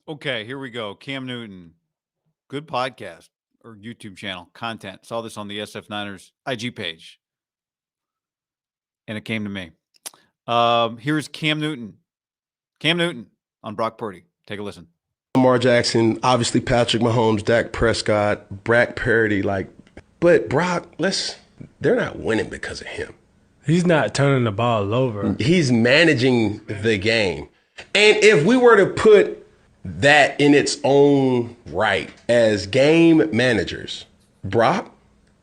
Okay, here we go. Cam Newton, good podcast or YouTube channel content. Saw this on the SF Niners IG page, and it came to me. Here's Cam Newton. Cam Newton on Brock Purdy. Take a listen. Lamar Jackson, obviously Patrick Mahomes, Dak Prescott, Brock Purdy, but Brock, they're not winning because of him. He's not turning the ball over. He's managing the game. And if we were to put that in its own right as game managers, Brock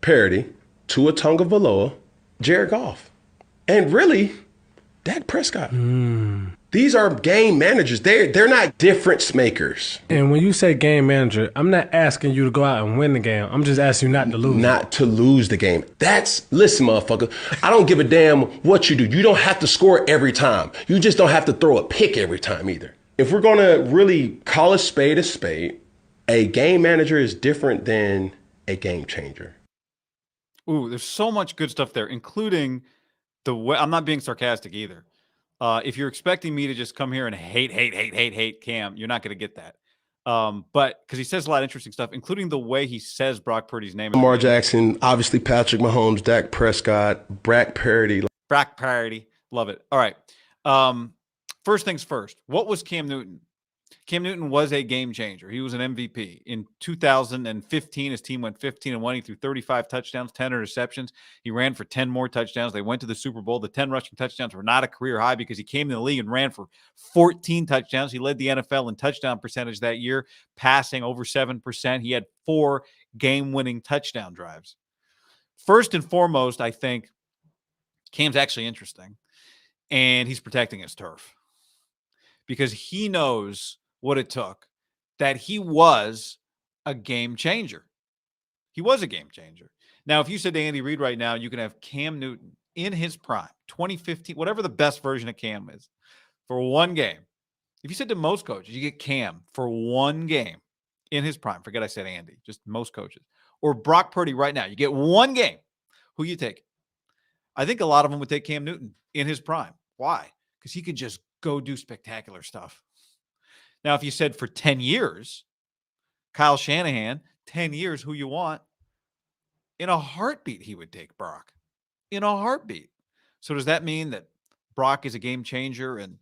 Purdy, Tua Tagovailoa, Jared Goff, and really, Dak Prescott. These are game managers. They're not difference makers. And when you say game manager, I'm not asking you to go out and win the game. I'm just asking you not to lose. Not to lose the game. Listen, motherfucker, I don't give a damn what you do. You don't have to score every time. You just don't have to throw a pick every time either. If we're going to really call a spade, a game manager is different than a game changer. Ooh, there's so much good stuff there, including the way. I'm not being sarcastic either. If you're expecting me to just come here and hate Cam, you're not going to get that. But because he says a lot of interesting stuff, including the way he says Brock Purdy's name. Lamar Jackson, obviously Patrick Mahomes, Dak Prescott, Brock Purdy. Brock Purdy. Love it. All right. First things first. What was Cam Newton? Cam Newton was a game changer. He was an MVP. In 2015, his team went 15-1. He threw 35 touchdowns, 10 interceptions. He ran for 10 more touchdowns. They went to the Super Bowl. The 10 rushing touchdowns were not a career high because he came in the league and ran for 14 touchdowns. He led the NFL in touchdown percentage that year, passing over 7%. He had 4 game-winning touchdown drives. First and foremost, I think Cam's actually interesting, and he's protecting his turf because he knows what it took, that he was a game changer. He was a game changer. Now, if you said to Andy Reid right now, you can have Cam Newton in his prime, 2015, whatever the best version of Cam is, for one game. If you said to most coaches, you get Cam for one game in his prime. Forget I said Andy, just most coaches. Or Brock Purdy right now, you get one game. Who you take? I think a lot of them would take Cam Newton in his prime. Why? Because he could just go do spectacular stuff. Now, if you said for 10 years, Kyle Shanahan, 10 years, who you want, in a heartbeat, he would take Brock. In a heartbeat. So does that mean that Brock is a game changer and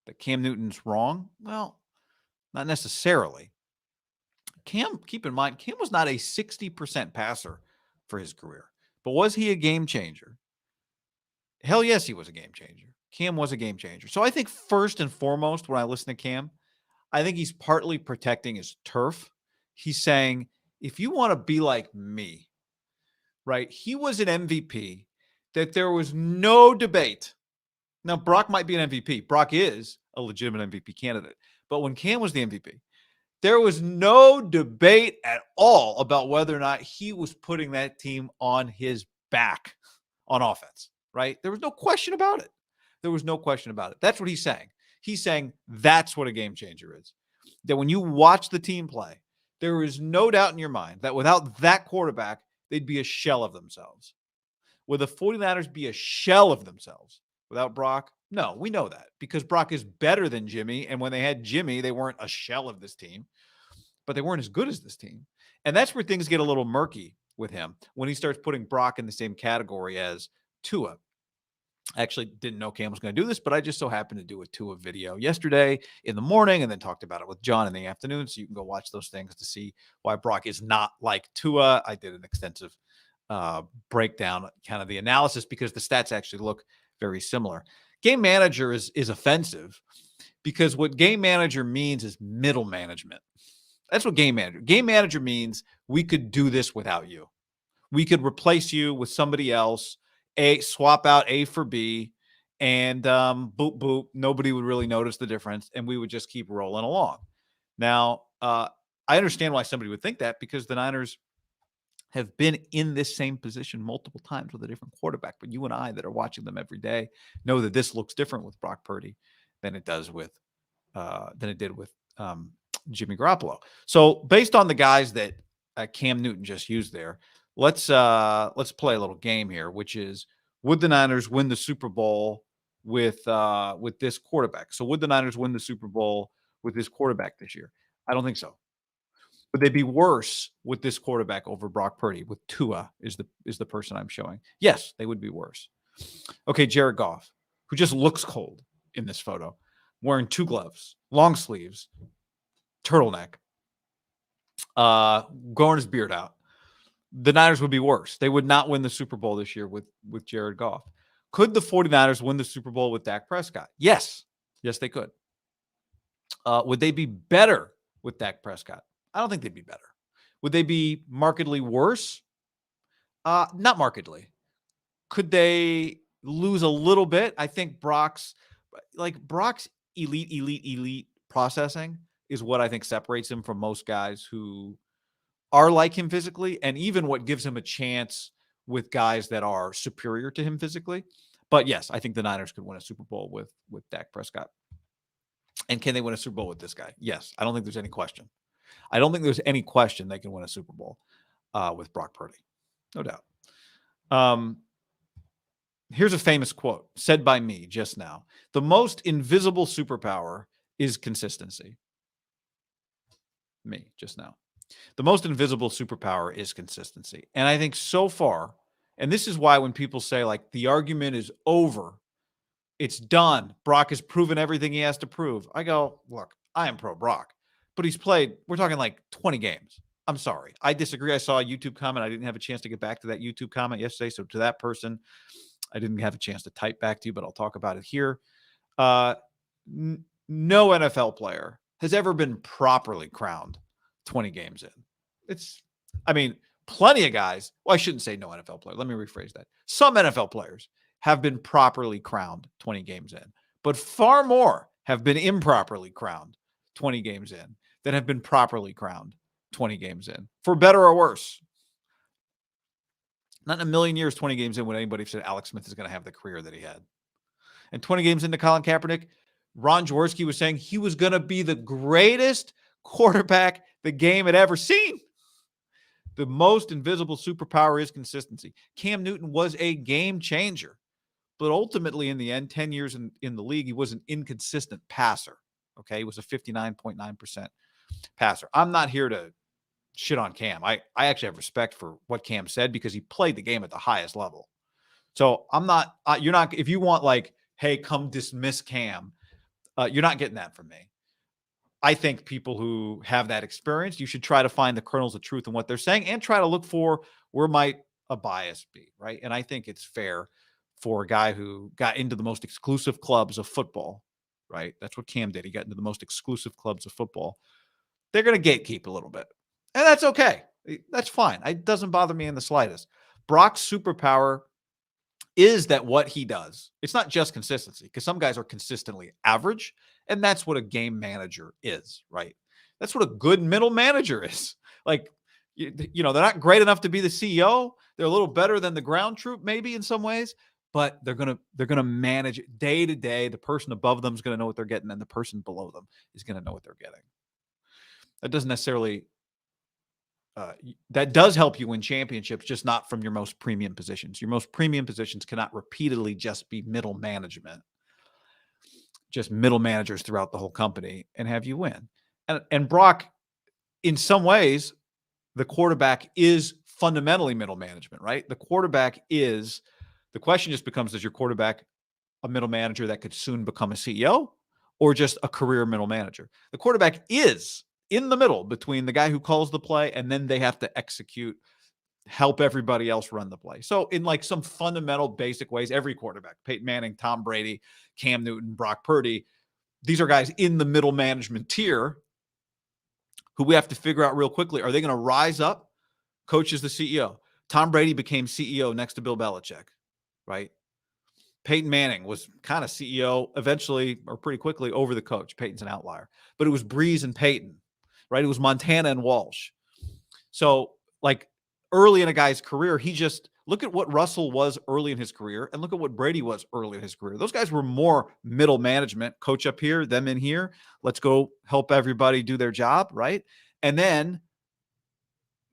that Cam Newton's wrong? Well, not necessarily. Cam, keep in mind, Cam was not a 60% passer for his career. But was he a game changer? Hell yes, he was a game changer. Cam was a game changer. So I think first and foremost, when I listen to Cam, I think he's partly protecting his turf. He's saying, if you want to be like me, right? He was an MVP that there was no debate. Now, Brock might be an MVP. Brock is a legitimate MVP candidate. But when Cam was the MVP, there was no debate at all about whether or not he was putting that team on his back on offense, right? There was no question about it. There was no question about it. That's what he's saying. He's saying that's what a game changer is. That when you watch the team play, there is no doubt in your mind that without that quarterback, they'd be a shell of themselves. Would the 49ers be a shell of themselves without Brock? No, we know that because Brock is better than Jimmy. And when they had Jimmy, they weren't a shell of this team, but they weren't as good as this team. And that's where things get a little murky with him when he starts putting Brock in the same category as Tua. I actually didn't know Cam was going to do this, but I just so happened to do a Tua video yesterday in the morning and then talked about it with John in the afternoon. So you can go watch those things to see why Brock is not like Tua. I did an extensive breakdown, kind of the analysis, because the stats actually look very similar. Game manager is offensive because what game manager means is middle management. That's what game manager means. We could do this without you. We could replace you with somebody else. Swap out A for B, and boop, boop. Nobody would really notice the difference, and we would just keep rolling along. Now, I understand why somebody would think that because the Niners have been in this same position multiple times with a different quarterback. But you and I that are watching them every day know that this looks different with Brock Purdy than it did with Jimmy Garoppolo. So based on the guys that Cam Newton just used there, let's play a little game here, which is, would the Niners win the Super Bowl with this quarterback? So would the Niners win the Super Bowl with this quarterback this year? I don't think so. Would they be worse with this quarterback over Brock Purdy? With Tua is the person I'm showing. Yes, they would be worse. Okay, Jared Goff, who just looks cold in this photo, wearing 2 gloves, long sleeves, turtleneck, growing his beard out. The Niners would be worse. They would not win the Super Bowl this year with Jared Goff. Could the 49ers win the Super Bowl with Dak Prescott? Yes. Yes, they could. Would they be better with Dak Prescott? I don't think they'd be better. Would they be markedly worse? Not markedly. Could they lose a little bit? I think Brock's elite processing is what I think separates him from most guys who are like him physically, and even what gives him a chance with guys that are superior to him physically. But yes, I think the Niners could win a Super Bowl with Dak Prescott. And can they win a Super Bowl with this guy? Yes. I don't think there's any question. I don't think there's any question they can win a Super Bowl with Brock Purdy. No doubt. Here's a famous quote said by me just now. The most invisible superpower is consistency. Me just now. The most invisible superpower is consistency. And I think so far, and this is why when people say like the argument is over, it's done, Brock has proven everything he has to prove, I go, look, I am pro Brock, but he's played, we're talking like 20 games. I'm sorry. I disagree. I saw a YouTube comment. I didn't have a chance to get back to that YouTube comment yesterday. So to that person, I didn't have a chance to type back to you, but I'll talk about it here. No NFL player has ever been properly crowned 20 games in. Plenty of guys. Well, I shouldn't say no NFL player. Let me rephrase that. Some NFL players have been properly crowned 20 games in, but far more have been improperly crowned 20 games in than have been properly crowned 20 games in, for better or worse. Not in a million years, 20 games in, would anybody have said Alex Smith is going to have the career that he had. And 20 games into Colin Kaepernick, Ron Jaworski was saying he was going to be the greatest quarterback the game had ever seen. The most invisible superpower is consistency. Cam Newton was a game changer, but ultimately in the end, 10 years in the league, he was an inconsistent passer. Okay. He was a 59.9% passer. I'm not here to shit on Cam. I actually have respect for what Cam said because he played the game at the highest level. So I'm not, you're not, if you want like, hey, come dismiss Cam, you're not getting that from me. I think people who have that experience, you should try to find the kernels of truth in what they're saying and try to look for where might a bias be, right? And I think it's fair for a guy who got into the most exclusive clubs of football, right? That's what Cam did. He got into the most exclusive clubs of football. They're going to gatekeep a little bit. And that's okay. That's fine. It doesn't bother me in the slightest. Brock's superpower is that what he does, it's not just consistency, because some guys are consistently average, and that's what a game manager is, right? That's what a good middle manager is. Like, you know, they're not great enough to be the CEO. They're a little better than the ground troop, maybe in some ways, but they're gonna manage it day to day. The person above them is gonna know what they're getting, and the person below them is gonna know what they're getting. That doesn't necessarily that does help you win championships, just not from your most premium positions. Your most premium positions cannot repeatedly just be middle management, just middle managers throughout the whole company and have you win. And Brock, in some ways, the quarterback is fundamentally middle management, right? The question just becomes, is your quarterback a middle manager that could soon become a CEO or just a career middle manager? The quarterback is in the middle between the guy who calls the play and then they have to execute, help everybody else run the play. So in like some fundamental basic ways, every quarterback, Peyton Manning, Tom Brady, Cam Newton, Brock Purdy, these are guys in the middle management tier who we have to figure out real quickly. Are they going to rise up? Coach is the CEO. Tom Brady became CEO next to Bill Belichick, right? Peyton Manning was kind of CEO eventually or pretty quickly over the coach. Peyton's an outlier, but it was Breeze and Peyton, right? It was Montana and Walsh. So like early in a guy's career, he just look at what Russell was early in his career and look at what Brady was early in his career. Those guys were more middle management, coach up here, them in here. Let's go help everybody do their job, right? And then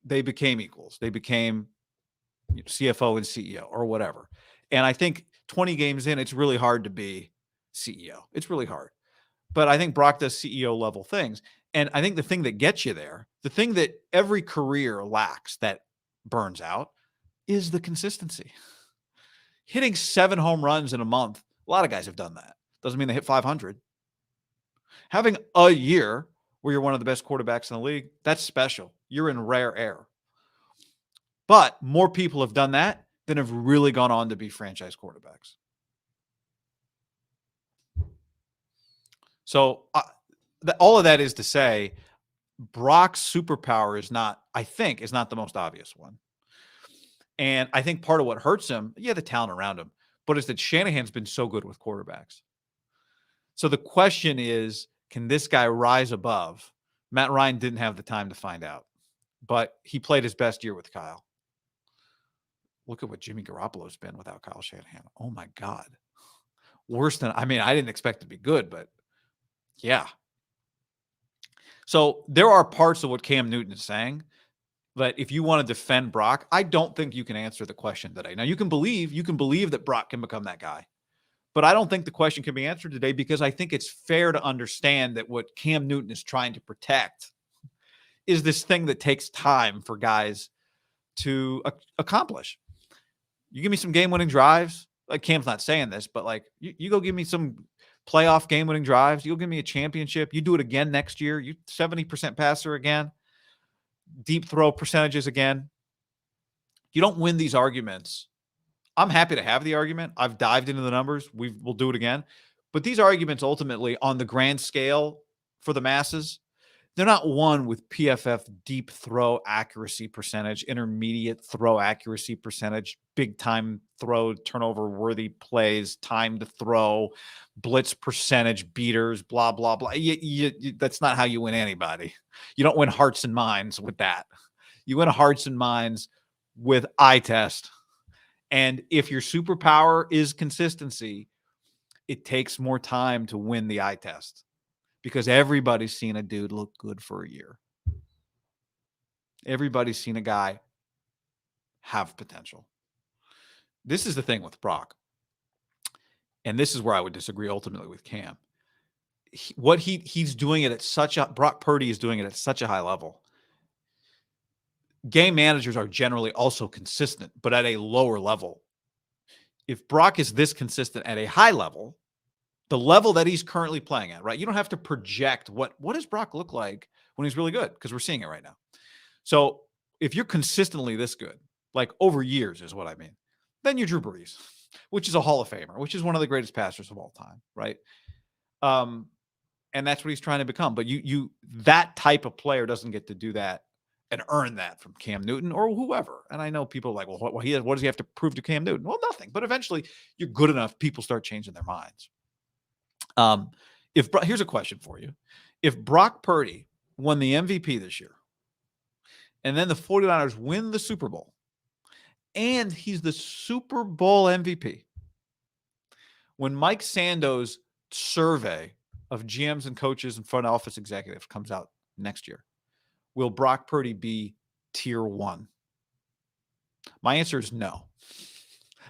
they became equals. They became CFO and CEO or whatever. And I think 20 games in, it's really hard to be CEO. It's really hard. But I think Brock does CEO level things. And I think the thing that gets you there, the thing that every career lacks that burns out, is the consistency. Hitting 7 home runs in a month, a lot of guys have done that. Doesn't mean they hit 500. Having a year where you're one of the best quarterbacks in the league, that's special. You're in rare air. But more people have done that than have really gone on to be franchise quarterbacks. So all of that is to say, Brock's superpower is not the most obvious one. And I think part of what hurts him, the talent around him, but it's that Shanahan's been so good with quarterbacks. So the question is, can this guy rise above? Matt Ryan didn't have the time to find out, but he played his best year with Kyle. Look at what Jimmy Garoppolo's been without Kyle Shanahan. Oh my God. Worse than, I didn't expect it to be good, but yeah. So there are parts of what Cam Newton is saying that if you want to defend Brock, I don't think you can answer the question today. Now you can believe that Brock can become that guy, but I don't think the question can be answered today because I think it's fair to understand that what Cam Newton is trying to protect is this thing that takes time for guys to accomplish. You give me some game-winning drives. Like Cam's not saying this, but like you go give me some playoff game-winning drives. You'll give me a championship. You do it again next year. You 70% passer again. Deep throw percentages again. You don't win these arguments. I'm happy to have the argument. I've dived into the numbers. We'll do it again. But these arguments ultimately on the grand scale for the masses, they're not won with PFF deep throw accuracy percentage, intermediate throw accuracy percentage, big time throw, turnover worthy plays, time to throw, blitz percentage, beaters, blah, blah, blah. That's not how you win anybody. You don't win hearts and minds with that. You win hearts and minds with eye test. And if your superpower is consistency, it takes more time to win the eye test. Because everybody's seen a dude look good for a year. Everybody's seen a guy have potential. This is the thing with Brock. And this is where I would disagree ultimately with Cam. He's doing it at Brock Purdy is doing it at such a high level. Game managers are generally also consistent, but at a lower level. If Brock is this consistent at a high level, the level that he's currently playing at, right? You don't have to project what does Brock look like when he's really good, because we're seeing it right now. So if you're consistently this good, like over years is what I mean, then you're Drew Brees, which is a Hall of Famer, which is one of the greatest passers of all time, right? And that's what he's trying to become. But that type of player doesn't get to do that and earn that from Cam Newton or whoever. And I know people are like, well, what does he have to prove to Cam Newton? Well, nothing. But eventually you're good enough, people start changing their minds. Here's a question for you. If Brock Purdy won the MVP this year, and then the 49ers win the Super Bowl, and he's the Super Bowl MVP, when Mike Sando's survey of GMs and coaches and front office executives comes out next year, will Brock Purdy be tier 1? My answer is no.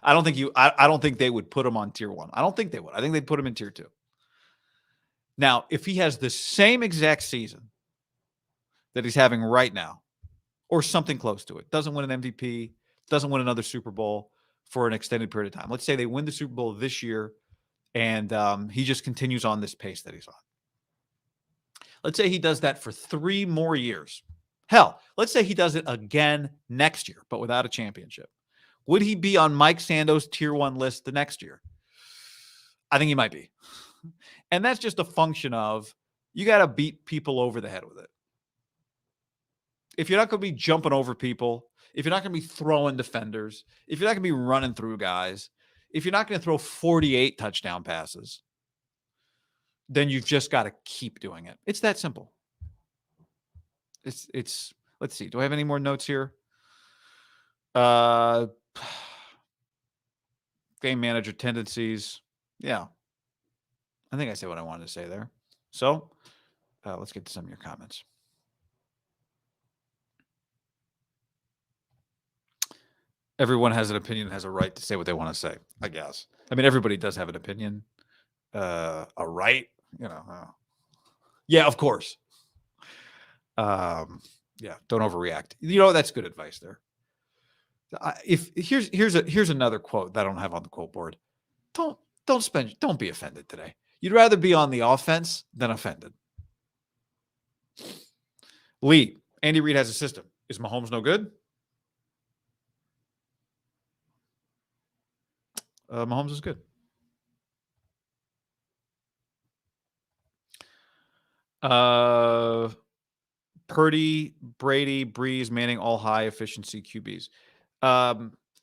I don't think they would put him on tier 1. I don't think they would. I think they'd put him in tier 2. Now, if he has the same exact season that he's having right now, or something close to it, doesn't win an MVP, doesn't win another Super Bowl for an extended period of time. Let's say they win the Super Bowl this year, and he just continues on this pace that he's on. Let's say he does that for 3 more years. Hell, let's say he does it again next year, but without a championship. Would he be on Mike Sando's tier 1 list the next year? I think he might be. And that's just a function of you got to beat people over the head with it. If you're not going to be jumping over people, if you're not going to be throwing defenders, if you're not going to be running through guys, if you're not going to throw 48 touchdown passes, then you've just got to keep doing it. It's that simple. It's let's see. Do I have any more notes here? Game manager tendencies. Yeah. I think I said what I wanted to say there. So let's get to some of your comments. Everyone has an opinion and has a right to say what they want to say, I guess. I mean, everybody does have an opinion. A right. Yeah, of course. Yeah, don't overreact. That's good advice there. If here's another quote that I don't have on the quote board. Don't be offended today. You'd rather be on the offense than offended. Lee, Andy Reid has a system. Is Mahomes no good? Mahomes is good. Purdy, Brady, Breeze, Manning, all high efficiency QBs.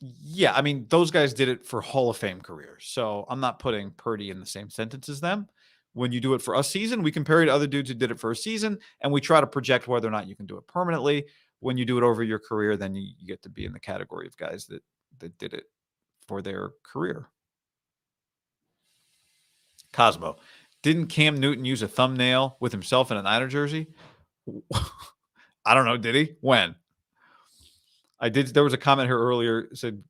Yeah, I mean, those guys did it for Hall of Fame careers. So I'm not putting Purdy in the same sentence as them. When you do it for a season, we compare it to other dudes who did it for a season, and we try to project whether or not you can do it permanently. When you do it over your career, then you get to be in the category of guys that did it for their career. Cosmo, didn't Cam Newton use a thumbnail with himself in a Niner jersey? I don't know. Did he? When? I did. There was a comment here earlier said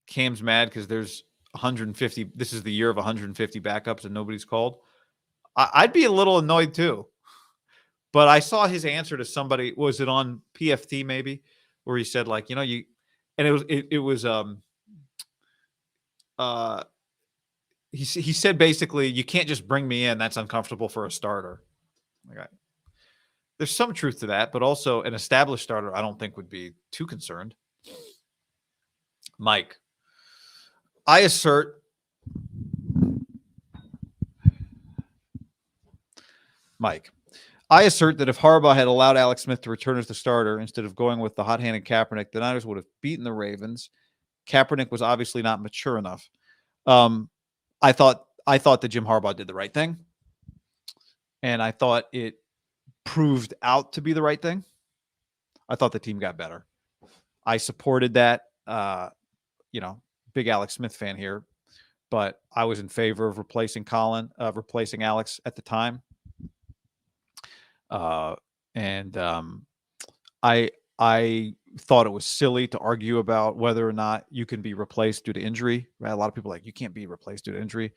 Cam's mad because there's 150. This is the year of 150 backups and nobody's called. I'd be a little annoyed too. But I saw his answer to somebody. Was it on PFT maybe, where he said like, and it was he said basically, you can't just bring me in. That's uncomfortable for a starter. Okay. There's some truth to that, but also an established starter, I don't think would be too concerned. Mike, I assert that if Harbaugh had allowed Alex Smith to return as the starter instead of going with the hot-handed Kaepernick, the Niners would have beaten the Ravens. Kaepernick was obviously not mature enough. I thought that Jim Harbaugh did the right thing, and I thought it proved out to be the right thing. I thought the team got better. I supported that. Big Alex Smith fan here, but I was in favor of replacing Alex at the time. I thought it was silly to argue about whether or not you can be replaced due to injury. Right? A lot of people are like, you can't be replaced due to injury.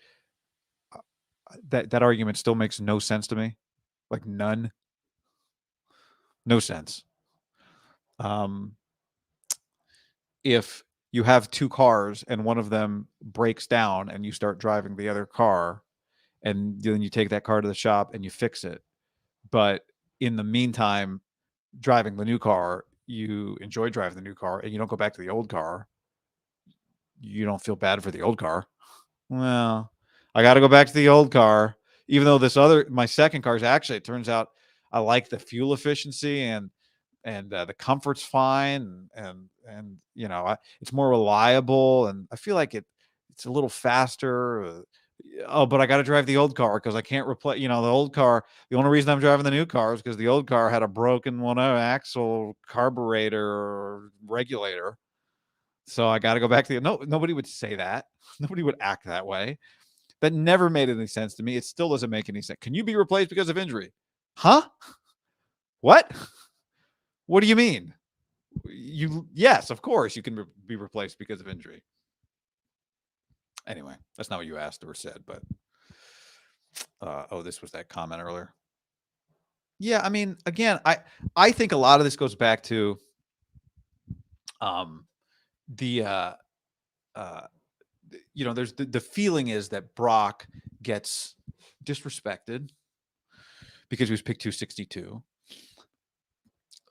That argument still makes no sense to me. Like none. No sense. If you have two cars and one of them breaks down and you start driving the other car, and then you take that car to the shop and you fix it, but in the meantime, driving the new car, you enjoy driving the new car and you don't go back to the old car, you don't feel bad for the old car. Well, I got to go back to the old car, even though my second car is actually, it turns out I like the fuel efficiency and the comfort's fine, and it's more reliable, and I feel like it's a little faster. But I got to drive the old car because I can't replace, the old car. The only reason I'm driving the new car is because the old car had a broken axle, carburetor, or regulator. So I got to go back to nobody would say that. Nobody would act that way. That never made any sense to me. It still doesn't make any sense. Can you be replaced because of injury? Huh? What? What do you mean? Yes, of course you can be replaced because of injury. Anyway, that's not what you asked or said, but this was that comment earlier. Yeah, I mean, again, I think a lot of this goes back to there's the feeling is that Brock gets disrespected because he was picked 262.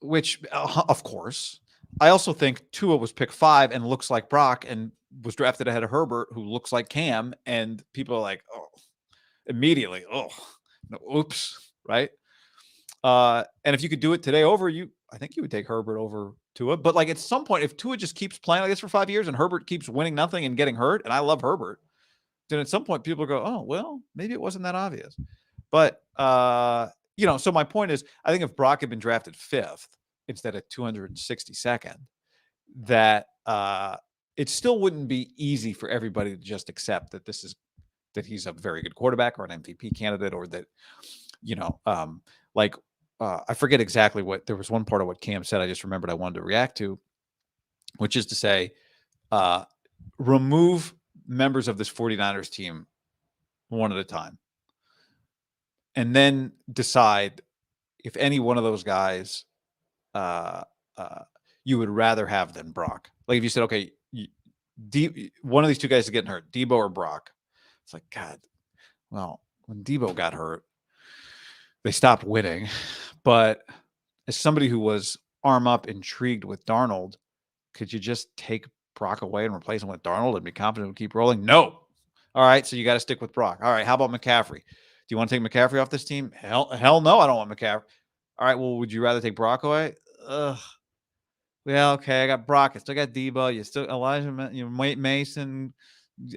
Which, of course, I also think Tua was picked 5 and looks like Brock and was drafted ahead of Herbert, who looks like Cam. And people are like, immediately, oops, right? And if you could do it today I think you would take Herbert over Tua. But like at some point, if Tua just keeps playing like this for 5 years and Herbert keeps winning nothing and getting hurt, and I love Herbert, then at some point people go, oh, well, maybe it wasn't that obvious. But so my point is, I think if Brock had been drafted 5th instead of 262nd, that it still wouldn't be easy for everybody to just accept that he's a very good quarterback or an MVP candidate, or that, I forget exactly there was one part of what Cam said I just remembered I wanted to react to, which is to say, remove members of this 49ers team one at a time, and then decide if any one of those guys you would rather have than Brock. Like if you said, okay, one of these two guys is getting hurt, Debo or Brock. It's like, God, well, when Debo got hurt, they stopped winning. But as somebody who was arm up intrigued with Darnold, could you just take Brock away and replace him with Darnold and be confident to keep rolling? No. All right, so you got to stick with Brock. All right, how about McCaffrey? Do you want to take McCaffrey off this team? Hell no, I don't want McCaffrey. All right, well, would you rather take Brock away? Ugh. Well, okay, I got Brock. I still got Debo. You still Elijah, Mason.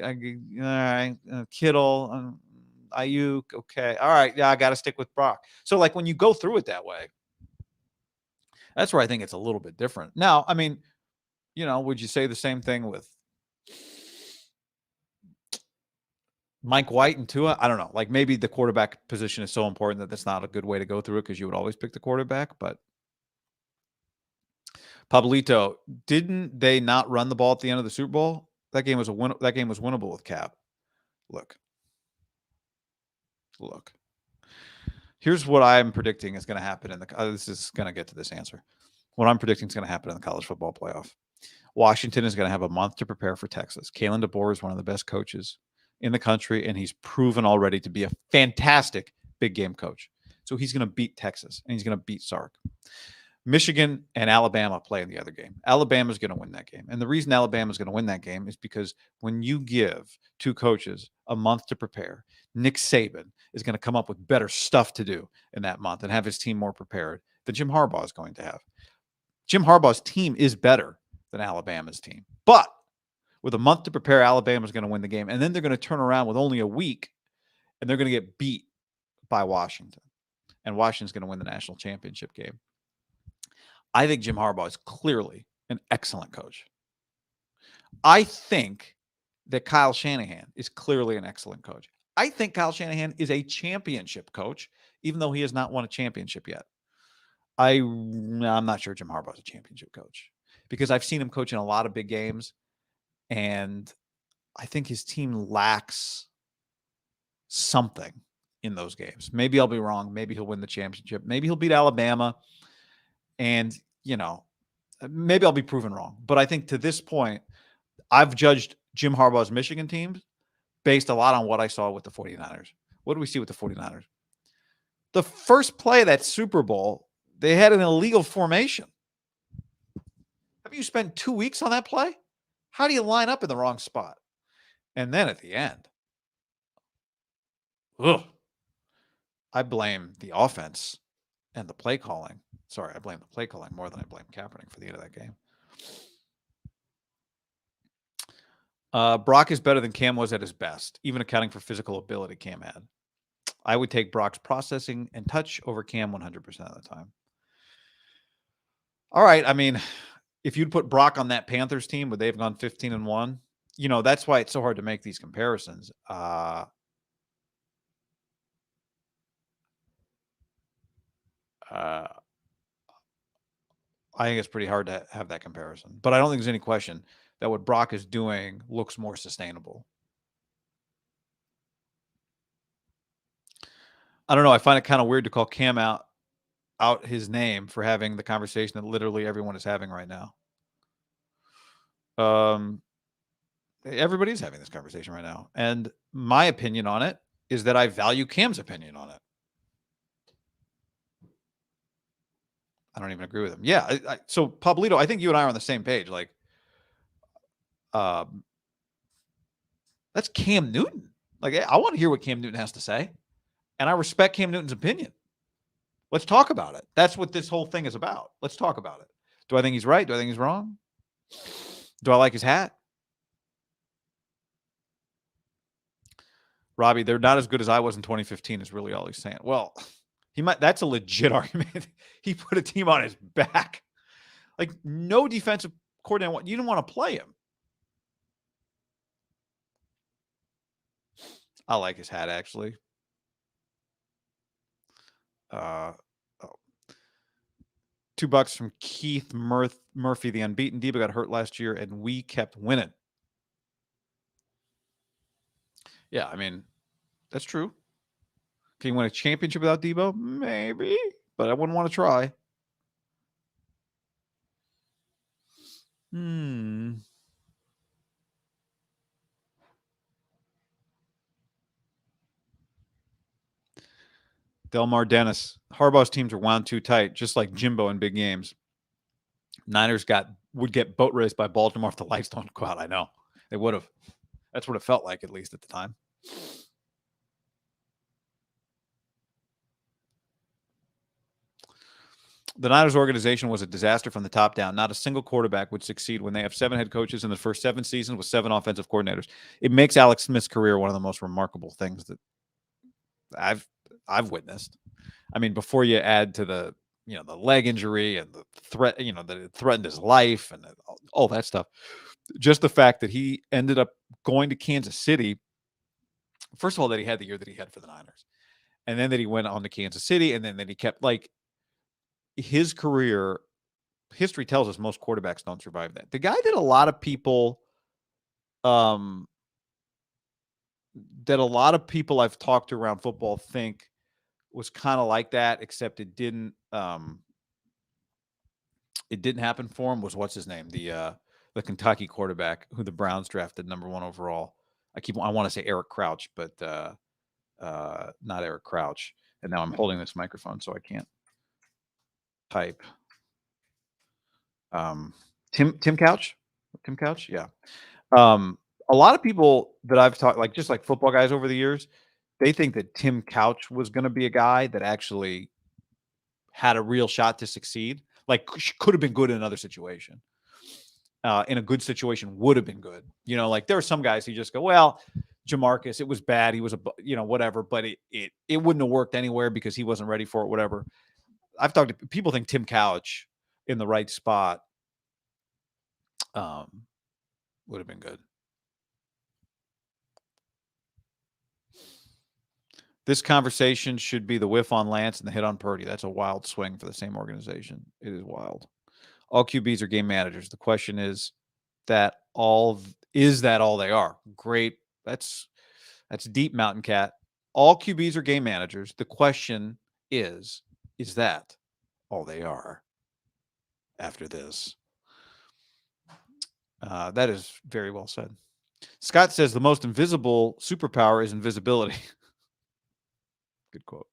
All right, Kittle, Ayuk. Okay, all right. Yeah, I got to stick with Brock. So, like when you go through it that way, that's where I think it's a little bit different. Now, I mean, would you say the same thing with Mike White and Tua? I don't know. Like maybe the quarterback position is so important that that's not a good way to go through it because you would always pick the quarterback, but. Pablito, didn't they not run the ball at the end of the Super Bowl? That game was winnable with Cap. Look. Here's what I'm predicting is going to happen in the. This is going to get to this answer. What I'm predicting is going to happen in the college football playoff. Washington is going to have a month to prepare for Texas. Kalen DeBoer is one of the best coaches in the country, and he's proven already to be a fantastic big game coach. So he's going to beat Texas, and he's going to beat Sark. Michigan and Alabama play in the other game. Alabama's going to win that game. And the reason Alabama's going to win that game is because when you give two coaches a month to prepare, Nick Saban is going to come up with better stuff to do in that month and have his team more prepared than Jim Harbaugh is going to have. Jim Harbaugh's team is better than Alabama's team. But with a month to prepare, Alabama's going to win the game. And then they're going to turn around with only a week, and they're going to get beat by Washington. And Washington's going to win the national championship game. I think Jim Harbaugh is clearly an excellent coach. I think that Kyle Shanahan is clearly an excellent coach. I think Kyle Shanahan is a championship coach, even though he has not won a championship yet. I'm not sure Jim Harbaugh is a championship coach because I've seen him coach in a lot of big games, and I think his team lacks something in those games. Maybe I'll be wrong. Maybe he'll win the championship. Maybe he'll beat Alabama. And, maybe I'll be proven wrong. But I think to this point, I've judged Jim Harbaugh's Michigan teams based a lot on what I saw with the 49ers. What do we see with the 49ers? The first play of that Super Bowl, they had an illegal formation. Have you spent 2 weeks on that play? How do you line up in the wrong spot? And then at the end, I blame the offense and the play calling. Sorry, I blame the play calling more than I blame Kaepernick for the end of that game. Brock is better than Cam was at his best, even accounting for physical ability Cam had. I would take Brock's processing and touch over Cam 100% of the time. All right, I mean, if you'd put Brock on that Panthers team, would they have gone 15-1? That's why it's so hard to make these comparisons. I think it's pretty hard to have that comparison. But I don't think there's any question that what Brock is doing looks more sustainable. I don't know. I find it kind of weird to call Cam out his name for having the conversation that literally everyone is having right now. Everybody's having this conversation right now. And my opinion on it is that I value Cam's opinion on it. I don't even agree with him. Yeah. So Pablito, I think you and I are on the same page. Like, that's Cam Newton. Like, I want to hear what Cam Newton has to say. And I respect Cam Newton's opinion. Let's talk about it. That's what this whole thing is about. Let's talk about it. Do I think he's right? Do I think he's wrong? Do I like his hat? Robbie, they're not as good as I was in 2015 is really all he's saying. Well, that's a legit argument. He put a team on his back. Like, no defensive coordinator, you didn't want to play him. I like his hat, actually. $2 from Keith Murphy, the unbeaten Debo got hurt last year, and we kept winning. Yeah, I mean, That's true. Can you win a championship without Debo? Maybe, but I wouldn't want to try. Delmar Dennis. Harbaugh's teams are wound too tight, just like Jimbo in big games. Niners would get boat raced by Baltimore if the lights don't go out. I know. They would have. That's what it felt like, at least at the time. The Niners organization was a disaster from the top down. Not a single quarterback would succeed when they have 7 head coaches in the first 7 seasons with 7 offensive coordinators. It makes Alex Smith's career one of the most remarkable things that I've witnessed. I mean, before you add to the leg injury and the threat, that it threatened his life and all that stuff. Just the fact that he ended up going to Kansas City. First of all, that he had the year that he had for the Niners, and then that he went on to Kansas City, and then that he kept his career. History tells us most quarterbacks don't survive that. The guy that a lot of people I've talked to around football think was kind of like that, except it didn't happen for him, was what's his name? The Kentucky quarterback who the Browns drafted number 1 overall. I want to say Eric Crouch, but not Eric Crouch. And now I'm holding this microphone so I can't type. Tim Couch? Tim Couch? Yeah. A lot of people that I've talked, just like football guys over the years, they think that Tim Couch was going to be a guy that actually had a real shot to succeed. Could have been good in another situation. In a good situation would have been good. There are some guys who just go, well, Jamarcus, it was bad. He was whatever, but it wouldn't have worked anywhere because he wasn't ready for it, whatever. I've talked to people think Tim Couch in the right spot would have been good. This conversation should be the whiff on Lance and the hit on Purdy. That's a wild swing for the same organization. It is wild. All QBs are game managers. The question is that all they are? Great. That's deep, Mountain Cat. All QBs are game managers. The question is that all they are after this? That is very well said. Scott says the most invisible superpower is invisibility. Good quote.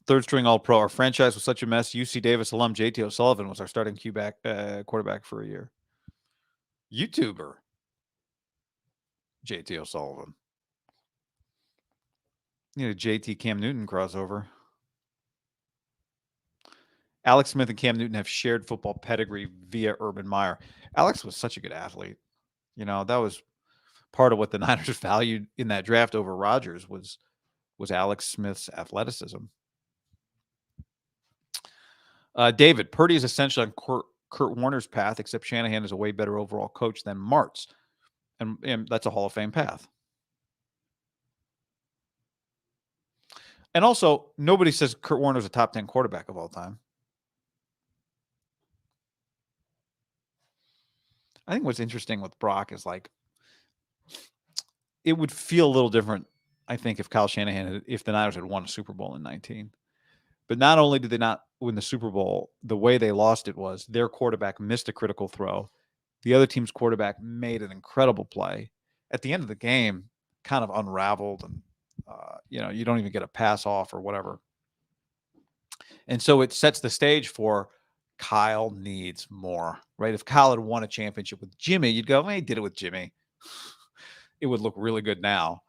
Third string all pro. Our franchise was such a mess. UC Davis alum JT O'Sullivan was our starting quarterback for a year. YouTuber JT O'Sullivan. Need a JT Cam Newton crossover. Alex Smith and Cam Newton have shared football pedigree via Urban Meyer. Alex was such a good athlete. That was part of what the Niners valued in that draft over Rodgers was Alex Smith's athleticism. David, Purdy is essentially on Kurt Warner's path, except Shanahan is a way better overall coach than Martz. And that's a Hall of Fame path. And also, nobody says Kurt Warner's a top 10 quarterback of all time. I think what's interesting with Brock is it would feel a little different, I think, if the Niners had won a Super Bowl in 19. But not only did they not win the Super Bowl, the way they lost it was their quarterback missed a critical throw. The other team's quarterback made an incredible play. At the end of the game, kind of unraveled, and you don't even get a pass off or whatever. And so it sets the stage for Kyle needs more, right? If Kyle had won a championship with Jimmy, you'd go, hey, he did it with Jimmy. It would look really good now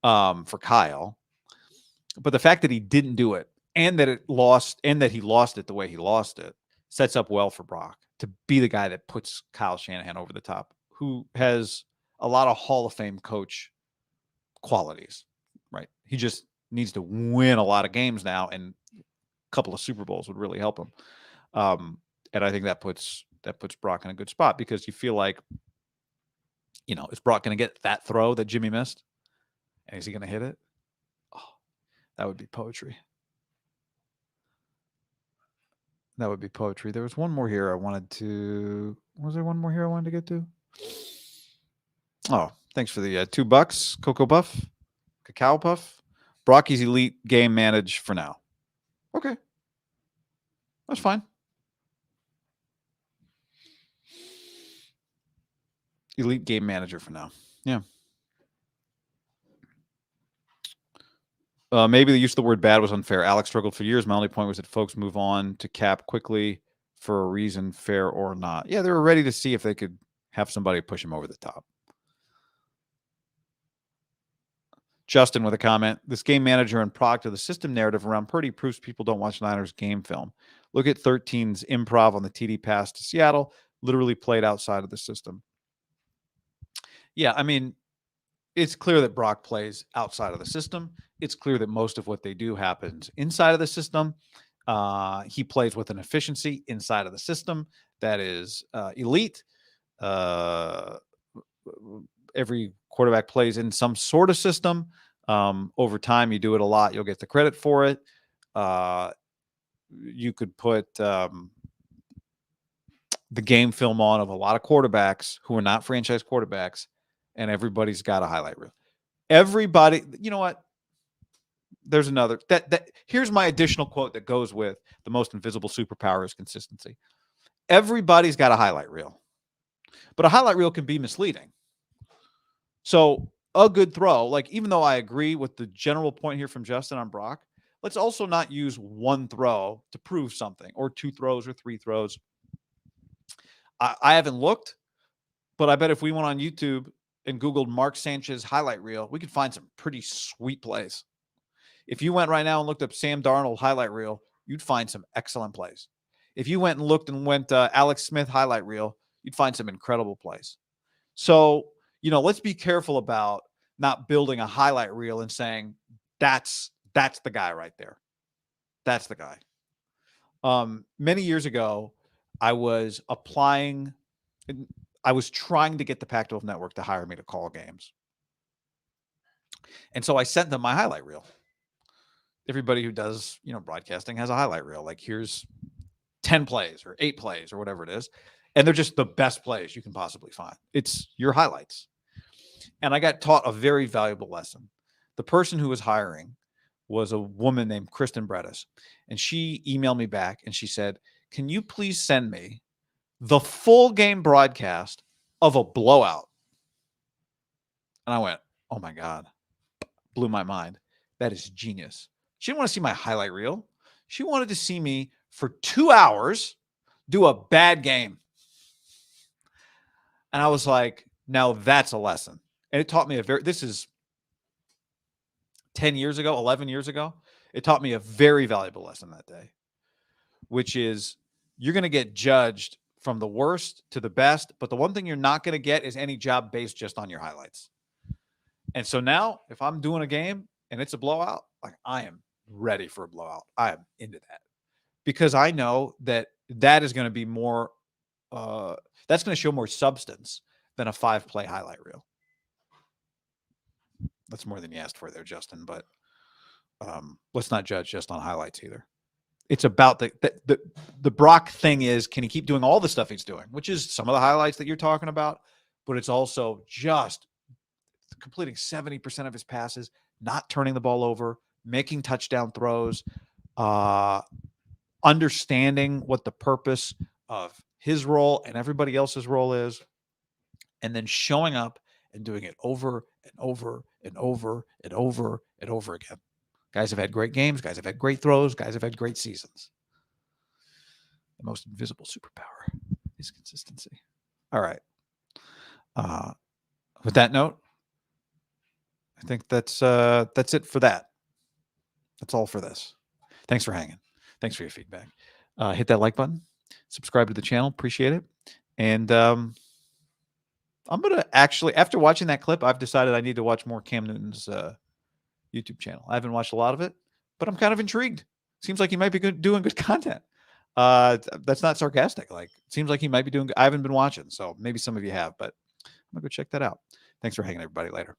for Kyle. But the fact that he didn't do it, and that he lost it the way he lost it, sets up well for Brock to be the guy that puts Kyle Shanahan over the top, who has a lot of Hall of Fame coach qualities, right? He just needs to win a lot of games now, and a couple of Super Bowls would really help him. And I think that puts Brock in a good spot, because you feel like, is Brock going to get that throw that Jimmy missed? And is he going to hit it? Oh, that would be poetry. That would be poetry. There was one more here I wanted to. Was there one more here I wanted to get to? Oh, thanks for the $2. Cocoa Puff, Cacao Puff. Brocky's elite game manage for now. Okay, that's fine. Elite game manager for now. Yeah. Maybe the use of the word bad was unfair. Alex struggled for years. My only point was that folks move on to Cap quickly for a reason, fair or not. Yeah, they were ready to see if they could have somebody push him over the top. Justin with a comment. This game manager and product of the system narrative around Purdy proves people don't watch Niners game film. Look at 13's improv on the TD pass to Seattle, literally played outside of the system. Yeah, I mean, it's clear that Brock plays outside of the system. It's clear that most of what they do happens inside of the system. He plays with an efficiency inside of the system that is elite. Every quarterback plays in some sort of system. Over time, you do it a lot, you'll get the credit for it. You could put the game film on of a lot of quarterbacks who are not franchise quarterbacks, and everybody's got a highlight reel. Everybody, you know what? There's another here's my additional quote that goes with the most invisible superpower is consistency. Everybody's got a highlight reel, but a highlight reel can be misleading. So a good throw, like, even though I agree with the general point here from Justin on Brock, let's also not use one throw to prove something, or 2 throws or 3 throws. I haven't looked, but I bet if we went on YouTube and Googled Mark Sanchez highlight reel, we could find some pretty sweet plays. If you went right now and looked up Sam Darnold highlight reel, you'd find some excellent plays. If you went and looked and went Alex Smith highlight reel, you'd find some incredible plays. So, let's be careful about not building a highlight reel and saying, that's the guy right there. That's the guy. Many years ago, I was trying to get the Pac-12 network to hire me to call games. And so I sent them my highlight reel. Everybody who does, broadcasting has a highlight reel. Like, here's 10 plays or 8 plays or whatever it is. And they're just the best plays you can possibly find. It's your highlights. And I got taught a very valuable lesson. The person who was hiring was a woman named Kristen Bredis. And she emailed me back and she said, can you please send me the full game broadcast of a blowout? And I went, oh my God, blew my mind. That is genius. She didn't want to see my highlight reel. She wanted to see me for 2 hours do a bad game. And I was like, now that's a lesson. And it taught me this is 10 years ago, 11 years ago. It taught me a very valuable lesson that day, which is you're going to get judged from the worst to the best. But the one thing you're not going to get is any job based just on your highlights. And so now if I'm doing a game and it's a blowout, like, I am ready for a blowout. I am into that because I know that is going to be more, that's going to show more substance than a 5-play highlight reel. That's more than you asked for there, Justin, but let's not judge just on highlights either. It's about the Brock thing is, can he keep doing all the stuff he's doing, which is some of the highlights that you're talking about, but it's also just completing 70% of his passes, not turning the ball over, making touchdown throws, understanding what the purpose of his role and everybody else's role is, and then showing up and doing it over and over and over and over and over again. Guys have had great games. Guys have had great throws. Guys have had great seasons. The most invisible superpower is consistency. All right. With that note, I think that's it for that. That's all for this. Thanks for hanging. Thanks for your feedback. Hit that like button. Subscribe to the channel. Appreciate it. And I'm going to actually, after watching that clip, I've decided I need to watch more Cam Newton's YouTube channel. I haven't watched a lot of it, but I'm kind of intrigued. Seems like he might be doing good content. That's not sarcastic. Like, it seems like he might be doing good. I haven't been watching, so maybe some of you have, but I'm going to go check that out. Thanks for hanging, everybody. Later.